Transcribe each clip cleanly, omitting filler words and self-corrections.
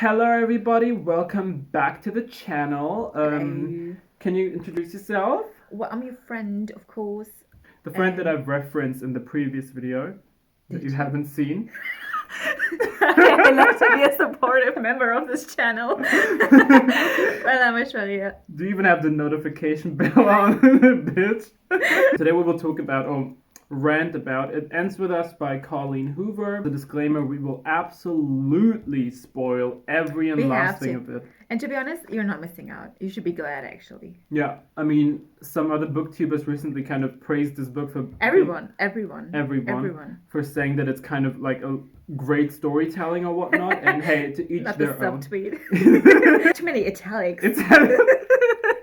Hello everybody, welcome back to the channel. Hello. Can you introduce yourself? Well, I'm your friend, of course. The friend that I've referenced in the previous video that you haven't seen. I love to be a supportive member of this channel. Well, I'm aishwarya. Do you even have the notification bell on, bitch? Today we will talk about, rant about, it ends with us by Colleen Hoover. The disclaimer, we will absolutely spoil every and last thing of it. And to be honest, you're not missing out. You should be glad, actually. Yeah, I mean, some other booktubers recently kind of praised this book for... Everyone. For saying that it's kind of like a great storytelling or whatnot. And hey, to each not their the own. subtweet. Too many italics.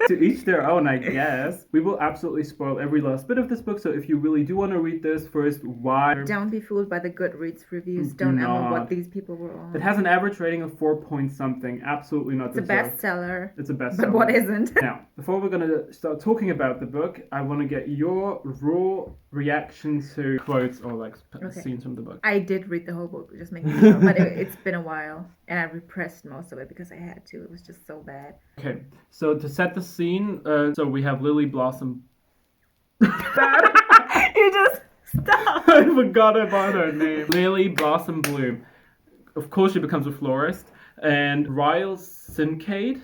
To each their own, I guess. We will absolutely spoil every last bit of this book, so if you really do want to read this, first, why? Don't be fooled by the Goodreads reviews. Don't know what these people were on. It has an average rating of 4 point something. Absolutely not It's a bestseller. It's a bestseller. But what isn't? Now, before we're going to start talking about the book, I want to get your raw reaction to quotes or like scenes from the book. I did read the whole book, just making sure, but it's been a while, and I repressed most of it because I had to. It was just so bad. Okay, so to set the scene, so we have Lily Blossom. You just stop. I forgot about her name. Lily Blossom Bloom. Of course, she becomes a florist, and Ryle Kincaid.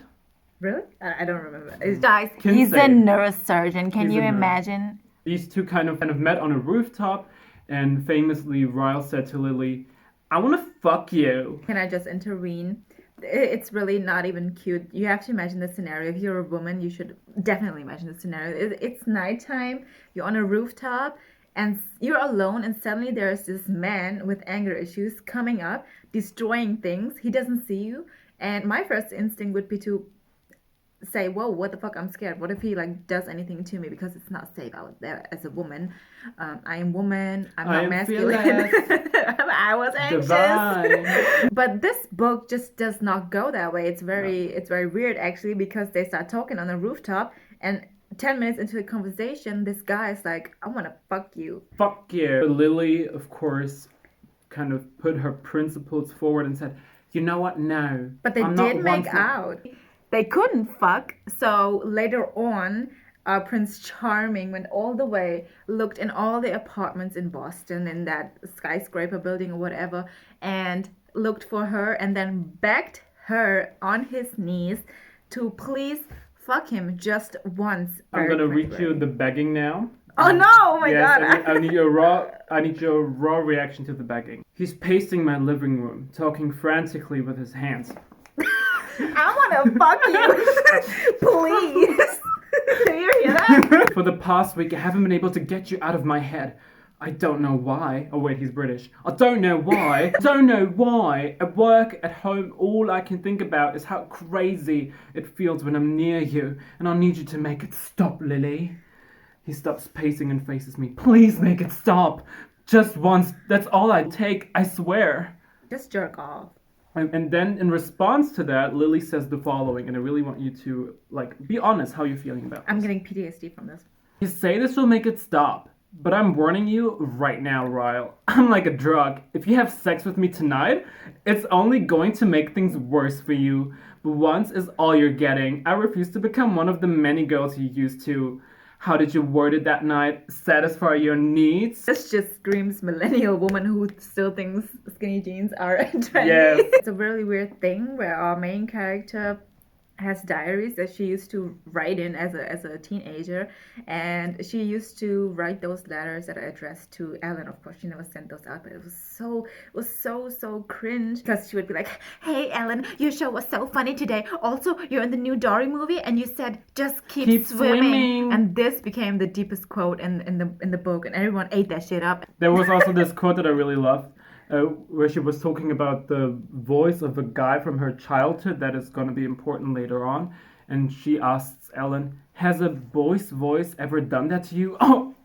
Really? I don't remember. Guys, he's a neurosurgeon. Can you imagine? These two kind of met on a rooftop, and famously Ryle said to Lily, "I want to fuck you." Can I just intervene? It's really not even cute. You have to imagine the scenario. If you're a woman, you should definitely imagine the scenario. It's nighttime, you're on a rooftop, and you're alone, and suddenly there's this man with anger issues coming up, destroying things. He doesn't see you, and my first instinct would be to say, whoa, what the fuck, I'm scared. What if he like does anything to me, because it's not safe out there as a woman. I am woman, I'm not masculine. I was anxious. Divine. But this book just does not go that way. It's very weird actually, because they start talking on a rooftop, and 10 minutes into the conversation, this guy is like, I want to fuck you. Fuck you. But Lily, of course, kind of put her principles forward and said, you know what, no. But they did make out. They couldn't fuck, so later on, Prince Charming went all the way, looked in all the apartments in Boston, in that skyscraper building or whatever, and looked for her, and then begged her on his knees to please fuck him just once. I'm gonna read you the begging now. Oh no! Oh my god! I need your raw reaction to the begging. He's pacing my living room, talking frantically with his hands. I want to fuck you. Please. Do you hear that? For the past week, I haven't been able to get you out of my head. I don't know why. Oh wait, he's British. I don't know why. At work, at home, all I can think about is how crazy it feels when I'm near you. And I need you to make it stop, Lily. He stops pacing and faces me. Please make it stop. Just once. That's all I take, I swear. Just jerk off. And then in response to that, Lily says the following, and I really want you to, be honest how you're feeling about this. I'm getting PTSD from this. You say this will make it stop, but I'm warning you right now, Ryle. I'm like a drug. If you have sex with me tonight, it's only going to make things worse for you. But once is all you're getting. I refuse to become one of the many girls you used to. How did you word it that night? Satisfy your needs? This just screams millennial woman who still thinks skinny jeans are trendy. Yes. It's a really weird thing where our main character has diaries that she used to write in as a teenager, and she used to write those letters that are addressed to Ellen. Of course, she never sent those out, but it was so cringe, because she would be like, hey Ellen, your show was so funny today. Also, you're in the new Dory movie, and you said just keep swimming. And this became the deepest quote in the book, and everyone ate that shit up. There was also this quote that I really loved. Where she was talking about the voice of a guy from her childhood that is going to be important later on. And she asks Ellen, has a boy's voice ever done that to you? Oh,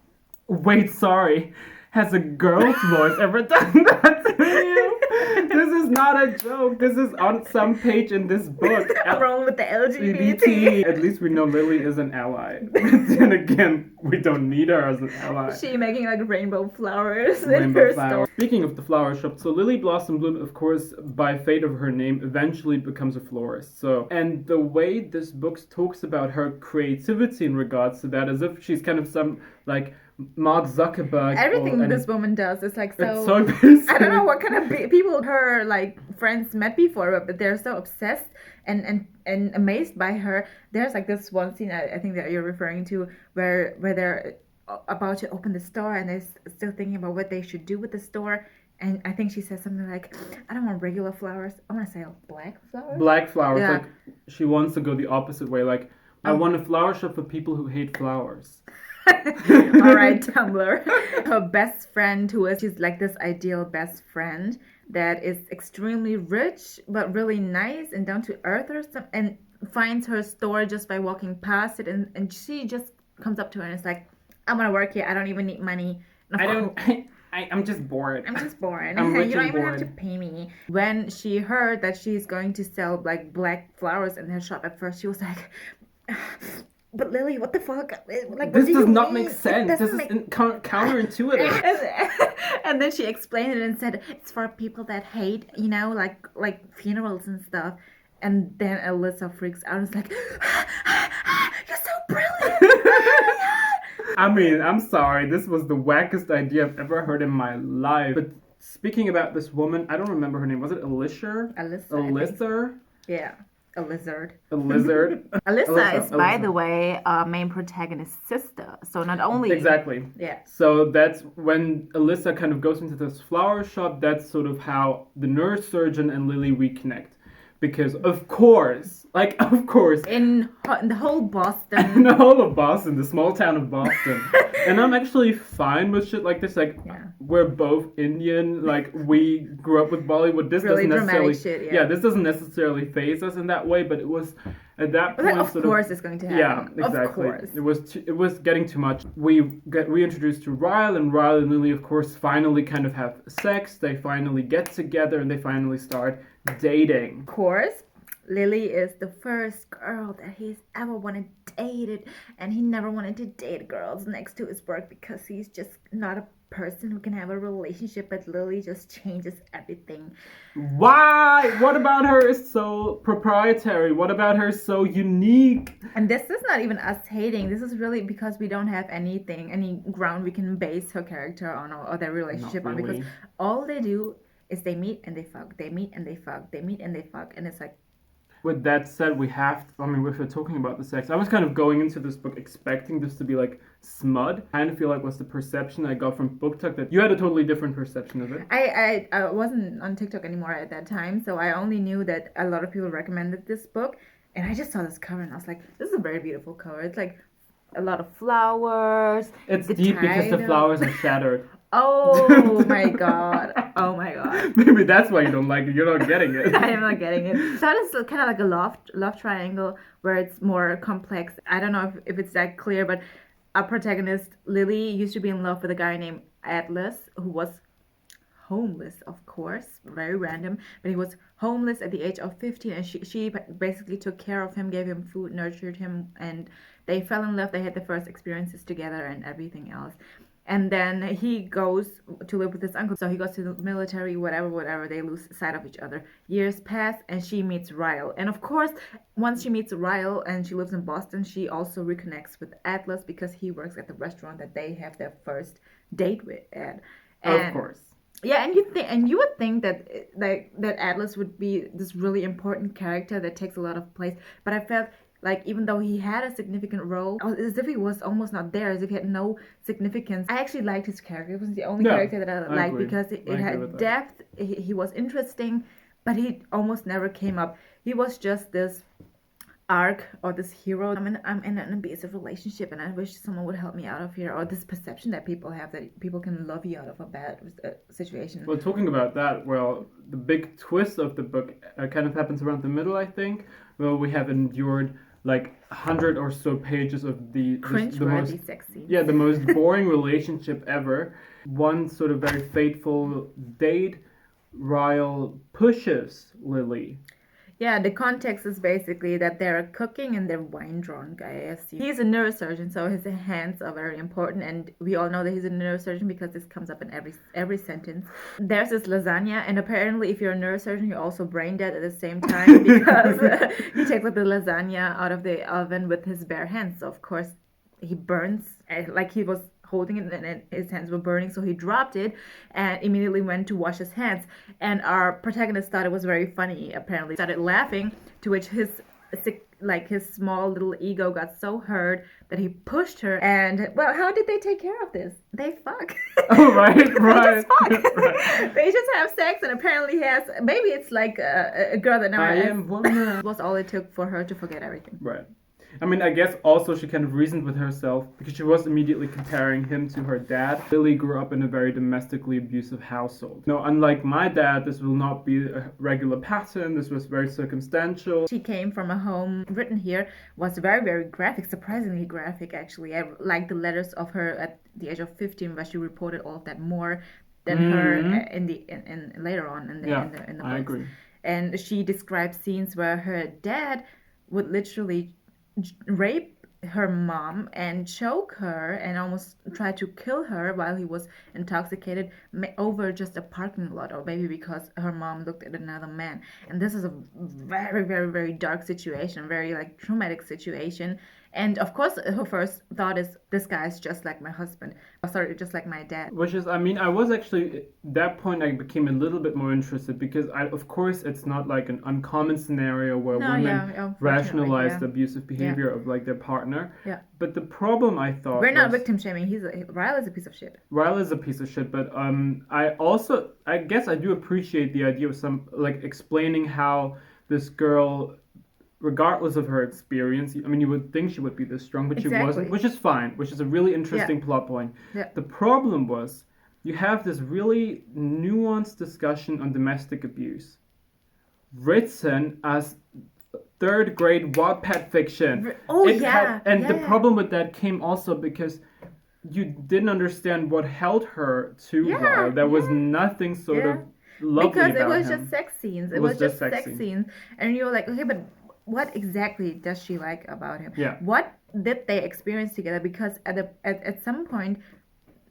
wait, sorry. Has a girl's voice ever done that to you? This is not a joke. This is on some page in this book. Wrong with the LGBT. LGBT. At least we know Lily is an ally. Then again, we don't need her as an ally. She making like rainbow flowers in Rainbow her flower. store. Speaking of the flower shop, so Lily Blossom Bloom, of course, by fate of her name, eventually becomes a florist. So, and the way this book talks about her creativity in regards to that, as if she's kind of some like Mark Zuckerberg. Everything this woman does is like so. It's so basic. I don't know what kind of people her like friends met before, but they're so obsessed and amazed by her. There's like this one scene I think that you're referring to where they're about to open the store and they're still thinking about what they should do with the store. And I think she says something like, I don't want regular flowers. I want to sell black flowers. Black flowers. Yeah. Like she wants to go the opposite way. Like I want a flower shop for people who hate flowers. All right, Tumblr. Her best friend, she's like this ideal best friend that is extremely rich but really nice and down to earth or something, and finds her store just by walking past it, and she just comes up to her and is like, I want to work here. I don't even need money. I'm just bored. I'm just bored. I'm rich You don't and even have to bored. pay me. When she heard that she's going to sell like black flowers in her shop, at first she was like, but Lily, what the fuck? Like, This what do does you not mean? make sense. It This doesn't is make- counterintuitive. and then she explained it and said it's for people that hate, like funerals and stuff. And then Alyssa freaks out and is like, you're so brilliant. I mean, I'm sorry. This was the wackest idea I've ever heard in my life. But speaking about this woman, I don't remember her name. Was it Alicia? Alyssa. Alyssa? Yeah, a lizard. A lizard? Alyssa is, by Alyssa. the way, main protagonist's sister. So not only Exactly. Yeah. So that's when Alyssa kind of goes into this flower shop. That's sort of how the neurosurgeon and Lily reconnect. Because, of course, In the whole Boston. in the whole of Boston, the small town of Boston. And I'm actually fine with shit like this. Like, Yeah. we're both Indian. Like, we grew up with Bollywood. This Really doesn't necessarily... dramatic shit, yeah. this doesn't necessarily faze us in that way, but it was, at that But point, of sort course it's going to happen. Yeah, exactly. Of course. It was getting too much. We get reintroduced to Ryle, and Ryle and Lily, of course, finally kind of have sex. They finally get together, and they finally start dating. Of course, Lily is the first girl that he's ever wanted dated, and he never wanted to date girls next to his work because he's just not a person who can have a relationship, but Lily just changes everything. Why? What about her is so proprietary? What about her is so unique? And this is not even us hating. This is really because we don't have any ground we can base her character on or their relationship Not on, because really. all they do is they meet and they fuck. They meet and they fuck. They meet and they fuck. And it's like, With that said, if we're talking about the sex, I was kind of going into this book expecting this to be like smut. I kind of feel like was the perception I got from BookTok, that you had a totally different perception of it. I wasn't on TikTok anymore at that time, so I only knew that a lot of people recommended this book, and I just saw this cover and I was like, this is a very beautiful cover. It's like a lot of flowers. It's the deep because the title. flowers are shattered. Oh my god. Oh my god. Maybe that's why you don't like it. You're not getting it. I am not getting it. That is kind of like a love triangle where it's more complex. I don't know if it's that clear, but our protagonist, Lily, used to be in love with a guy named Atlas, who was homeless, of course, very random, but he was homeless at the age of 15, and she basically took care of him, gave him food, nurtured him, and they fell in love. They had the first experiences together and everything else. And then he goes to live with his uncle. So he goes to the military, whatever. They lose sight of each other. Years pass and she meets Ryle. And of course, once she meets Ryle and she lives in Boston, she also reconnects with Atlas because he works at the restaurant that they have their first date with at. And, Of course. Yeah, and you would think that Atlas would be this really important character that takes a lot of place. But I felt like even though he had a significant role, as if he was almost not there, as if he had no significance. I actually liked his character. It was the only character that I liked agree. because it I agree had with that. depth. He was interesting, but he almost never came up. He was just this arc or this hero. I'm in an abusive relationship and I wish someone would help me out of here, or this perception that people have that people can love you out of a bad situation. Well, talking about that, the big twist of the book kind of happens around the middle, I think. Well, we have endured like 100 or so pages of the most Cringe-worthy sex scenes. Yeah, the most boring relationship ever. One sort of very fateful date Ryle pushes Lily. Yeah, the context is basically that they're cooking and they're wine drunk, I assume. He's a neurosurgeon, so his hands are very important, and we all know that he's a neurosurgeon because this comes up in every sentence. There's this lasagna, and apparently if you're a neurosurgeon, you're also brain dead at the same time because he takes the lasagna out of the oven with his bare hands. So of course he burns, like he was holding it and his hands were burning, so he dropped it and immediately went to wash his hands. And our protagonist thought it was very funny, apparently started laughing, to which his small little ego got so hurt that he pushed her. And well, how did they take care of this? They fuck. Oh, right. They just fuck. Right. They just have sex, and apparently he has, maybe it's like a girl that now I am woman. was all it took for her to forget everything. Right. I mean, I guess also she kind of reasoned with herself because she was immediately comparing him to her dad. Lily grew up in a very domestically abusive household. No, unlike my dad, this will not be a regular pattern. This was very circumstantial. She came from a home, written here, was very, very graphic, surprisingly graphic actually. I like the letters of her at the age of 15, where she reported all of that more than her in later on in the books. I agree. And she describes scenes where her dad would literally rape her mom and choke her and almost try to kill her while he was intoxicated over just a parking lot, or maybe because her mom looked at another man. And this is a very, very, very dark situation, very like traumatic situation. And of course her first thought is, this guy is just like my husband, just like my dad. Which is, I mean, I was actually at that point I became a little bit more interested because of course it's not like an uncommon scenario where women rationalize the abusive behavior of like their partner. Yeah. But the problem, I thought, we're not victim shaming. Ryle is a piece of shit. Ryle is a piece of shit, but I guess I do appreciate the idea of some like explaining how this girl, regardless of her experience, I mean, you would think she would be this strong, but she wasn't, which is fine, which is a really interesting plot point. Yeah. The problem was, you have this really nuanced discussion on domestic abuse, written as third grade Wattpad fiction. The problem with that came also because you didn't understand what held her to Ryle. There was nothing sort of lovely because about it was him. just sex scenes. It was just sex scenes. And you were like, okay, but what exactly does she like about him? Yeah. What did they experience together? Because at some point,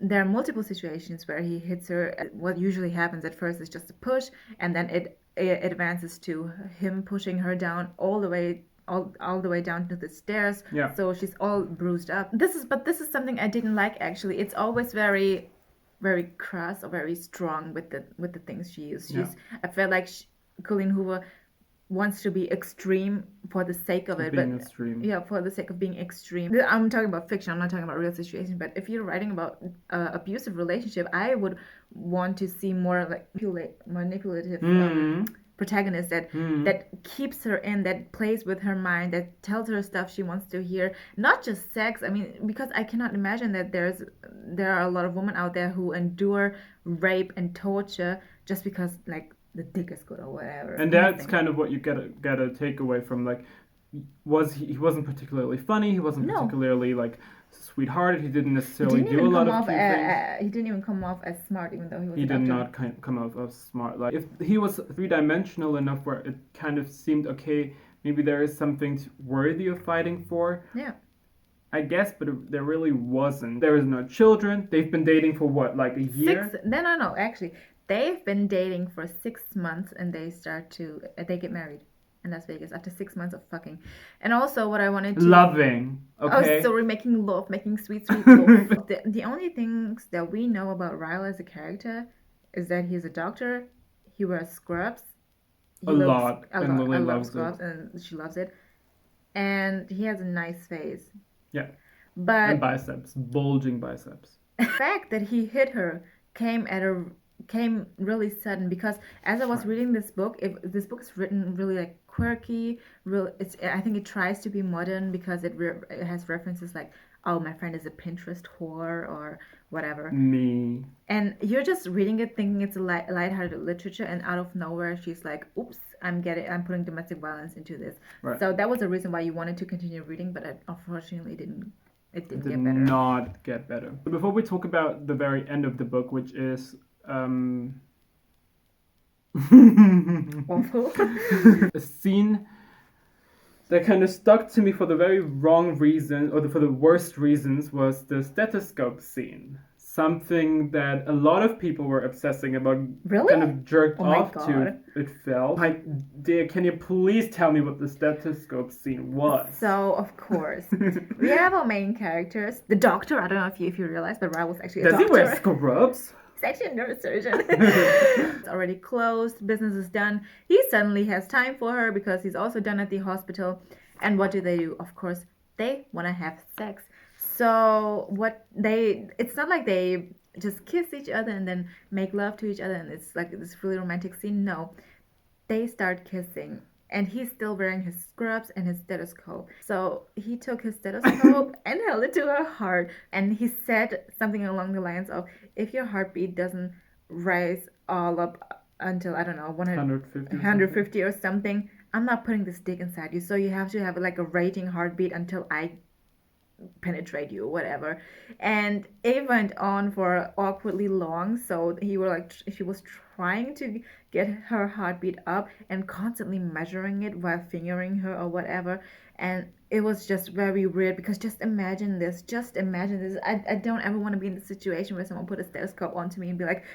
there are multiple situations where he hits her. What usually happens at first is just a push, and then it advances to him pushing her down all the way down to the stairs. Yeah. So she's all bruised up. This is something I didn't like actually. It's always very, very crass or very strong with the things she uses. I felt like Colleen Hoover wants to be extreme for the sake of it, for the sake of being extreme. I'm talking about fiction, I'm not talking about real situations, but if you're writing about abusive relationship, I would want to see more like manipulative protagonist that keeps her in, that plays with her mind, that tells her stuff she wants to hear, not just sex. I mean, because I cannot imagine that there are a lot of women out there who endure rape and torture just because like the dick is good or whatever. And that's kind of what you gotta take away from, like, he wasn't particularly funny, he wasn't particularly like sweethearted, he didn't necessarily do a lot of cute things. He didn't even come off as smart, even though he was He did not come off as smart. Like, if he was three-dimensional enough where it kind of seemed, okay, maybe there is something worthy of fighting for. Yeah. I guess, but there really wasn't. There is no children. They've been dating for what, like a year? No, actually. They've been dating for 6 months and they get married in Las Vegas after 6 months of fucking. And also what I wanted to... Loving, okay? Oh, so we're making love, making sweet love. The only things that we know about Ryle as a character is that he's a doctor, he wears scrubs. And Lily loves scrubs, and she loves it. And he has a nice face. Yeah. And biceps, bulging biceps. The fact that he hit her came really sudden, because as I was reading this book, this book is written really like quirky, I think it tries to be modern because it has references like, oh, my friend is a Pinterest whore or whatever. Me. And you're just reading it thinking it's a lighthearted literature, and out of nowhere she's like, oops, I'm putting domestic violence into this. Right. So that was the reason why you wanted to continue reading, but it unfortunately didn't get better. Not get better. Before we talk about the very end of the book, which is Awful. A scene that kind of stuck to me for the very wrong reason, or for the worst reasons, was the stethoscope scene. Something that a lot of people were obsessing about, Really? kind of jerked Oh my off to, God. it felt. My dear, can you please tell me what the stethoscope scene was? So, of course, we have our main characters. The doctor, I don't know if you realize, but Ryle was actually a Does he doctor. wear scrubs? He's actually a neurosurgeon. It's already closed. Business is done. He suddenly has time for her because he's also done at the hospital. And what do? Of course, they want to have sex. So it's not like they just kiss each other and then make love to each other and it's like this really romantic scene. No, they start kissing. And he's still wearing his scrubs and his stethoscope. So he took his stethoscope and held it to her heart. And he said something along the lines of, if your heartbeat doesn't rise all up until, I don't know, 150 or something, I'm not putting this dick inside you. So you have to have like a rating heartbeat until I penetrate you or whatever. And it went on for awkwardly long. So she was trying to get her heartbeat up and constantly measuring it while fingering her or whatever. And it was just very weird because just imagine this. I don't ever want to be in the situation where someone put a stethoscope onto me and be like,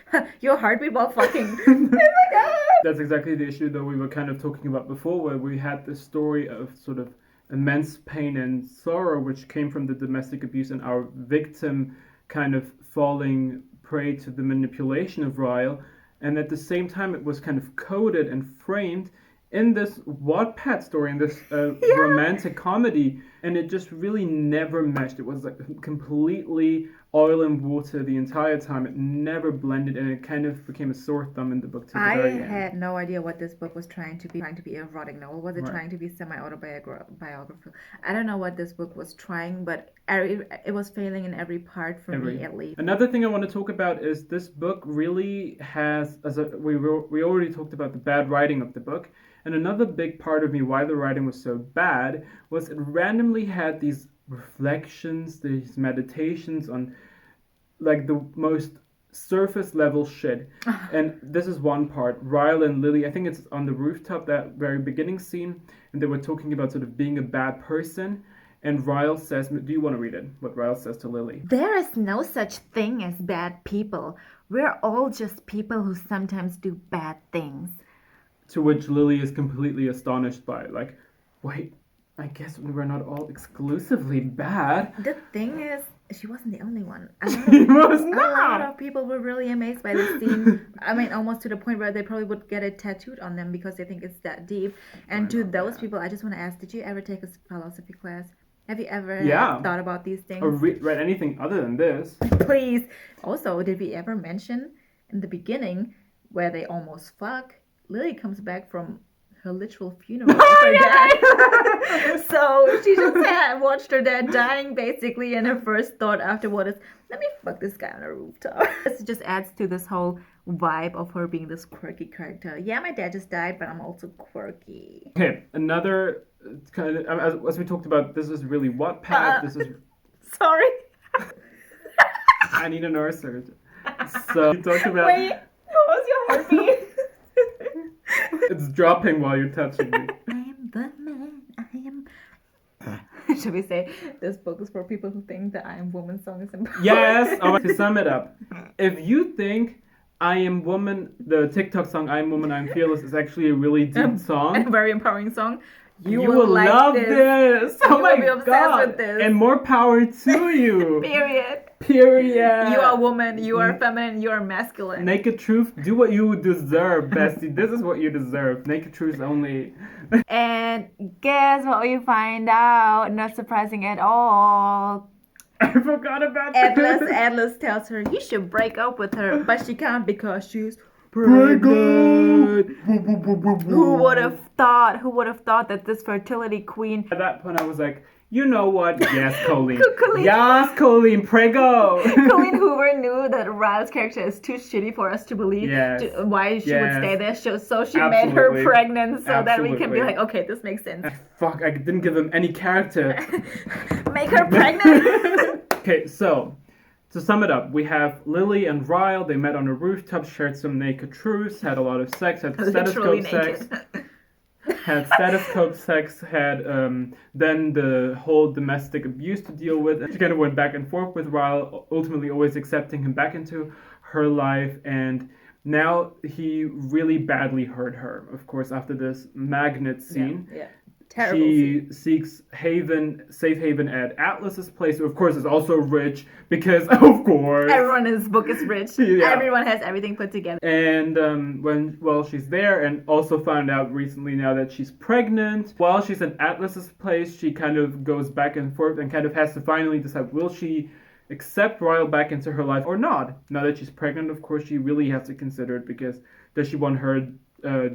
your heartbeat while fucking. Oh my God. That's exactly the issue that we were kind of talking about before, where we had the story of sort of immense pain and sorrow which came from the domestic abuse and our victim kind of falling prey to the manipulation of Ryle, and at the same time it was kind of coded and framed in this Wattpad story, in this romantic comedy, and it just really never meshed. It was like completely oil and water the entire time. It never blended, and it kind of became a sore thumb in the book to the very end. I had no idea what this book was trying to be an erotic novel. Was it trying to be semi-autobiographical? I don't know what this book was trying, but it was failing in every part for me at least. Another thing I want to talk about is this book really has, we already talked about the bad writing of the book, and another big part of me why the writing was so bad was it randomly had these reflections, these meditations on like the most surface level shit. And this is one part. Ryle and Lily, I think it's on the rooftop, that very beginning scene, and they were talking about sort of being a bad person. And Ryle says, do you want to read it? What Ryle says to Lily? There is no such thing as bad people. We're all just people who sometimes do bad things. To which Lily is completely astonished by it. Like, wait, I guess we're not all exclusively bad. The thing is, she wasn't the only one. She was A not. lot of people were really amazed by this scene. I mean, almost to the point where they probably would get it tattooed on them because they think it's that deep. And to those people, I just want to ask, did you ever take a philosophy class? Have you ever thought about these things? Or read anything other than this? Please. Also, did we ever mention in the beginning where they almost fuck? Lily comes back from her literal funeral of her dad. So she just watched her dad dying basically, and her first thought afterward is, let me fuck this guy on a rooftop. This just adds to this whole vibe of her being this quirky character. Yeah, my dad just died, but I'm also quirky. Okay, another kind of, as we talked about, this is really Wattpad. This is. Sorry. I need a neurosurgeon. So you talked about. Wait, what was your heartbeat? It's dropping while you're touching me. I am the man. I am. Should we say this book is for people who think the I Am Woman song is important? Yes. To sum it up, if you think I Am Woman, the TikTok song I Am Woman, I'm Fearless, is actually a really deep song. A very empowering song. You will like love this. Oh you my will be obsessed God. with this. And more power to you. Period. You are a woman, you are feminine, you are masculine. Naked truth, do what you deserve, bestie. This is what you deserve. Naked truth only. And guess what we find out? Not surprising at all. I forgot about that. Atlas tells her you should break up with her, but she can't because she's pregnant. Who would have thought that this fertility queen... At that point I was like, you know what? Yes, Colleen. Colleen. Yes, Colleen, prego. Colleen Hoover knew that Ryle's character is too shitty for us to believe why she would stay there. So she made her pregnant so that we can be like, okay, this makes sense. Fuck, I didn't give him any character. Make her pregnant. Okay, so To sum it up, we have Lily and Ryle. They met on a rooftop, shared some naked truths, had a lot of sex, had stethoscope sex. Had stethoscope sex, had then the whole domestic abuse to deal with. And she kind of went back and forth with Ryle, ultimately always accepting him back into her life. And now he really badly hurt her, of course, after this magnet scene. Yeah. Terrible she scene. seeks safe haven at Atlas's place, who of course is also rich because, of course, everyone in this book is rich. Yeah. Everyone has everything put together. And she's there, and also found out recently now that she's pregnant. While she's at Atlas's place, she kind of goes back and forth and kind of has to finally decide, will she accept Ryle back into her life or not? Now that she's pregnant, of course, she really has to consider it, because does she want her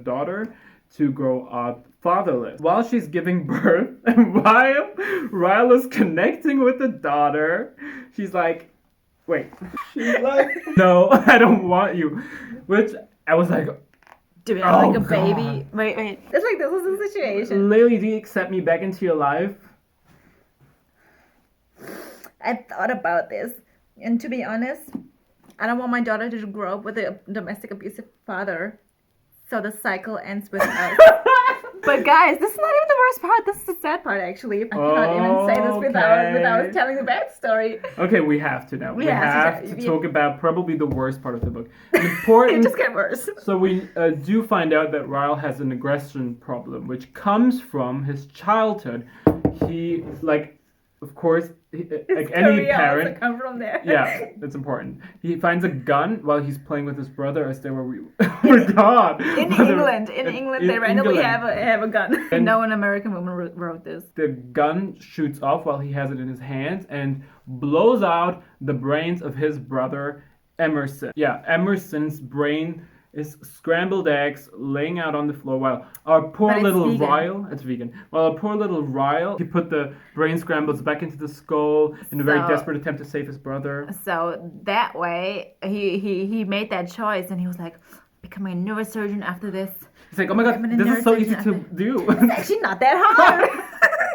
daughter to grow up fatherless? While she's giving birth, and while Ryle is connecting with the daughter, she's like, wait. She's like, no, I don't want you. Which I was like, do we have like a God. baby? Wait. It's like, this was the situation. Lily, do you accept me back into your life? I thought about this. And to be honest, I don't want my daughter to grow up with a domestic abusive father. So the cycle ends with us. But guys, this is not even the worst part. This is the sad part, actually. I cannot even say this without telling the backstory. Okay, we have to now. We have to talk about probably the worst part of the book. It just gets worse. So we do find out that Ryle has an aggression problem, which comes from his childhood. He, of course, like any parent. Also come from there. Yeah, that's important. He finds a gun while he's playing with his brother as they were. Oh my God! In England, they randomly have a gun. And no an American woman wrote this. The gun shoots off while he has it in his hands and blows out the brains of his brother Emerson. Yeah, Emerson's brain is scrambled eggs laying out on the floor, while our poor little Ryle, it's vegan, while our poor little Ryle, he put the brain scrambles back into the skull in a very desperate attempt to save his brother. So that way, he made that choice, and he was like, becoming a neurosurgeon after this. He's like, oh my God, this is so easy to do. It's actually not that hard.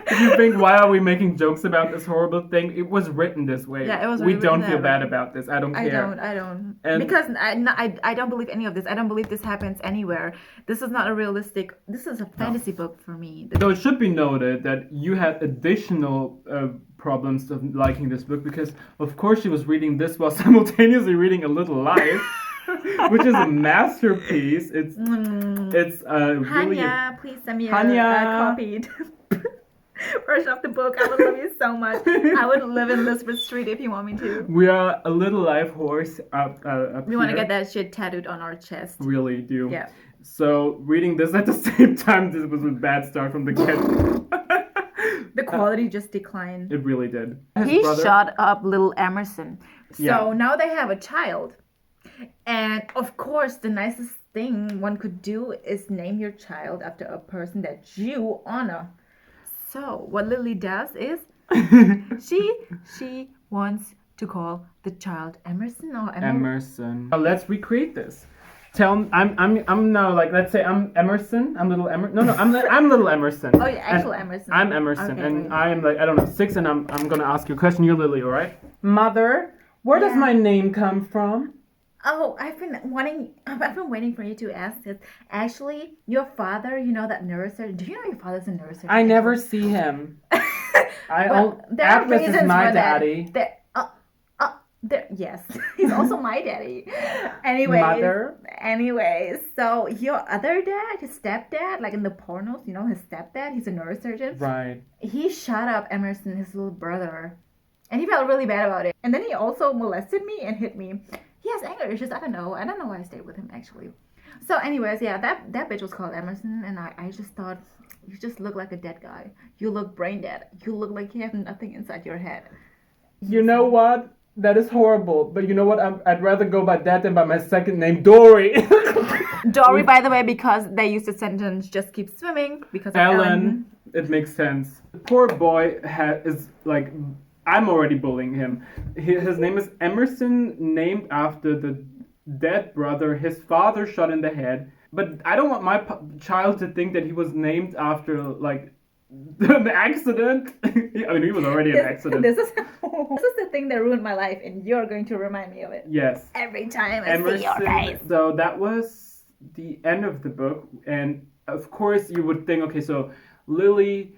If you think, why are we making jokes about this horrible thing? It was written this way. Yeah, it was. We don't feel bad about this. I don't care. I don't. And because I don't believe any of this. I don't believe this happens anywhere. This is not a realistic. This is a fantasy book for me. So it should be noted that you had additional problems of liking this book, because of course she was reading this while simultaneously reading A Little Life. Which is a masterpiece. It's really. Hanya, please send me a copied version of the book. I would love you so much. I would live in Lisbeth Street if you want me to. We are a little life horse up We want to get that shit tattooed on our chest. Really do. Yeah. So reading this at the same time, this was a bad start from the get. The quality just declined. It really did. He shot up little Emerson. So now they have a child. And of course, the nicest thing one could do is name your child after a person that you honor. So what Lily does is she wants to call the child Emerson or Emerson. Let's recreate this. I'm now, like, let's say I'm Emerson. I'm little Emerson. No, I'm little Emerson. Oh, yeah, actual Emerson. I'm Emerson, and I'm like, I don't know, 6, and I'm gonna ask you a question. You're Lily, all right? Mother, where does my name come from? Oh, I've been waiting for you to ask this. Actually, your father, you know that neurosurgeon. Do you know your father's a neurosurgeon? I never see him. Atlas is my daddy. Yes, he's also my daddy. Anyways, so your other dad, his stepdad, like in the pornos, you know, his stepdad, he's a neurosurgeon. Right. He shot up Emerson, his little brother, and he felt really bad about it. And then he also molested me and hit me. He has anger issues. I don't know why I stayed with him, actually. So anyways, yeah, that bitch was called Emerson, and I just thought, you just look like a dead guy. You look brain dead. You look like you have nothing inside your head. You know what? That is horrible. But you know what? I'd rather go by that than by my second name, Dory. Dory, by the way, because they used the sentence, just keep swimming, because of Ellen. It makes sense. The poor boy is like... I'm already bullying him. His name is Emerson, named after the dead brother his father shot in the head. But I don't want my child to think that he was named after, like, an accident. I mean, he was already an accident. This is the thing that ruined my life, and you're going to remind me of it. Yes. Every time I see your face. So that was the end of the book, and of course you would think, okay, so Lily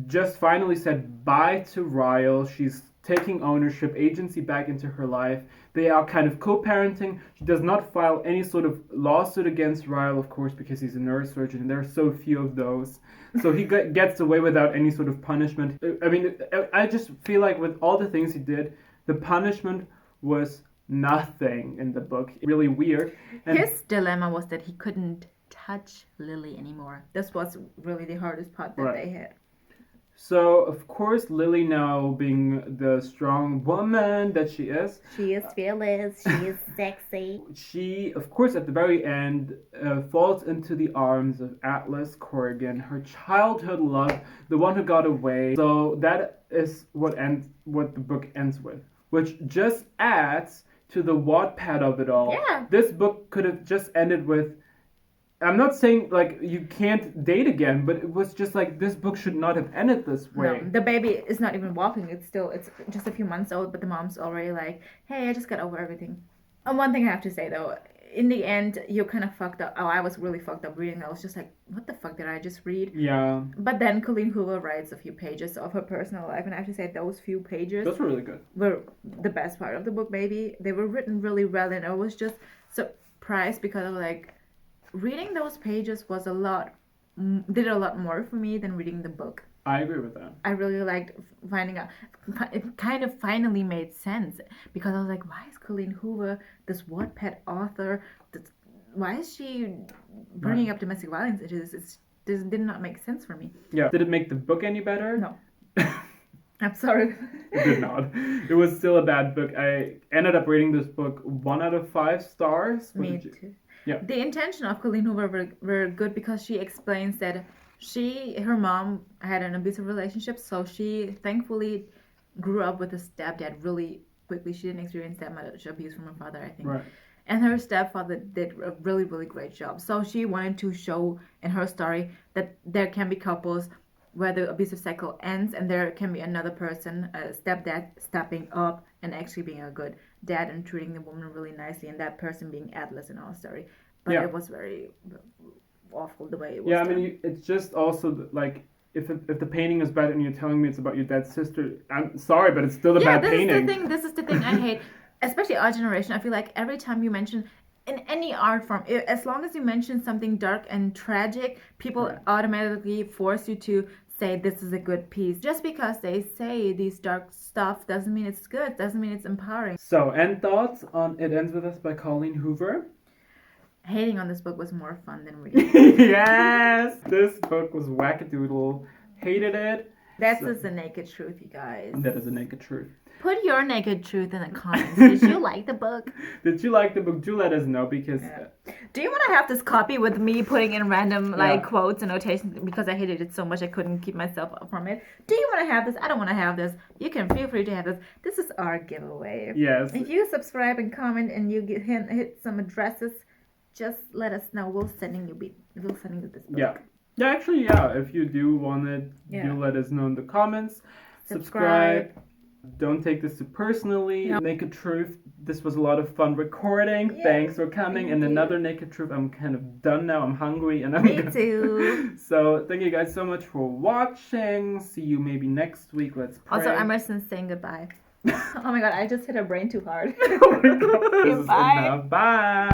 just finally said bye to Ryle. She's taking ownership, agency back into her life. They are kind of co-parenting. She does not file any sort of lawsuit against Ryle, of course, because he's a neurosurgeon, and there are so few of those. So he gets away without any sort of punishment. I mean, I just feel like with all the things he did, the punishment was nothing in the book. Really weird. And his dilemma was that he couldn't touch Lily anymore. This was really the hardest part that they had. So, of course, Lily, now being the strong woman that she is fearless, she is sexy. She, of course, at the very end, falls into the arms of Atlas Corrigan, her childhood love, the one who got away. So that is what the book ends with, which just adds to the Wattpad of it all. Yeah. This book could have just ended with, I'm not saying like you can't date again, but it was just like this book should not have ended this way. No, the baby is not even walking. It's just a few months old, but the mom's already like, hey, I just got over everything. And one thing I have to say though, in the end, you're kind of fucked up. Oh, I was really fucked up reading. I was just like, what the fuck did I just read? Yeah. But then Colleen Hoover writes a few pages of her personal life, and I have to say those few pages, those were really good. Were the best part of the book. Maybe they were written really well, and I was just surprised because I was like, reading those pages was did a lot more for me than reading the book. I agree with that. I really liked finding out. It kind of finally made sense because I was like, why is Colleen Hoover, this Wattpad author, why is she bringing up domestic violence issues? This did not make sense for me. Yeah. Did it make the book any better? No. I'm sorry. It did not. It was still a bad book. I ended up rating this book 1 out of 5 stars. Me too. Yeah. The intention of Colleen Hoover were good because she explains that her mom had an abusive relationship, so she thankfully grew up with a stepdad really quickly. She didn't experience that much abuse from her father, I think. Right. And her stepfather did a really, really great job. So she wanted to show in her story that there can be couples where the abusive cycle ends and there can be another person, a stepdad, stepping up and actually being a good dad and treating the woman really nicely, and that person being Atlas in our story. But it was very awful the way it was done. I mean, it's just also like if the painting is bad and you're telling me it's about your dad's sister, I'm sorry, but it's still a bad painting. This is the thing I hate, especially our generation. I feel like every time you mention in any art form, as long as you mention something dark and tragic, people automatically force you to say this is a good piece. Just because they say these dark stuff doesn't mean it's good, doesn't mean it's empowering. So, end thoughts on It Ends With Us by Colleen Hoover? Hating on this book was more fun than reading. Yes! This book was wackadoodle. Hated it. That's just the naked truth, you guys. That is the naked truth. Put your naked truth in the comments. Did you like the book? Did you like the book? Do let us know because... Do you want to have this copy with me putting in random quotes and notations because I hated it so much I couldn't keep myself from it? Do you want to have this? I don't want to have this. You can feel free to have this. This is our giveaway. Yes. If you subscribe and comment and you hit some addresses, just let us know. We'll send you this book. Yeah. Yeah, actually, yeah. If you do want it, do let us know in the comments. Subscribe. Don't take this too personally. No. Naked Truth, this was a lot of fun recording. Yeah. Thanks for coming. And another Naked Truth, I'm kind of done now. I'm hungry. And Me too. So thank you guys so much for watching. See you maybe next week. Let's pray. Also, Emerson's saying goodbye. Oh my god, I just hit a brain too hard. Oh my god. This is enough. Bye.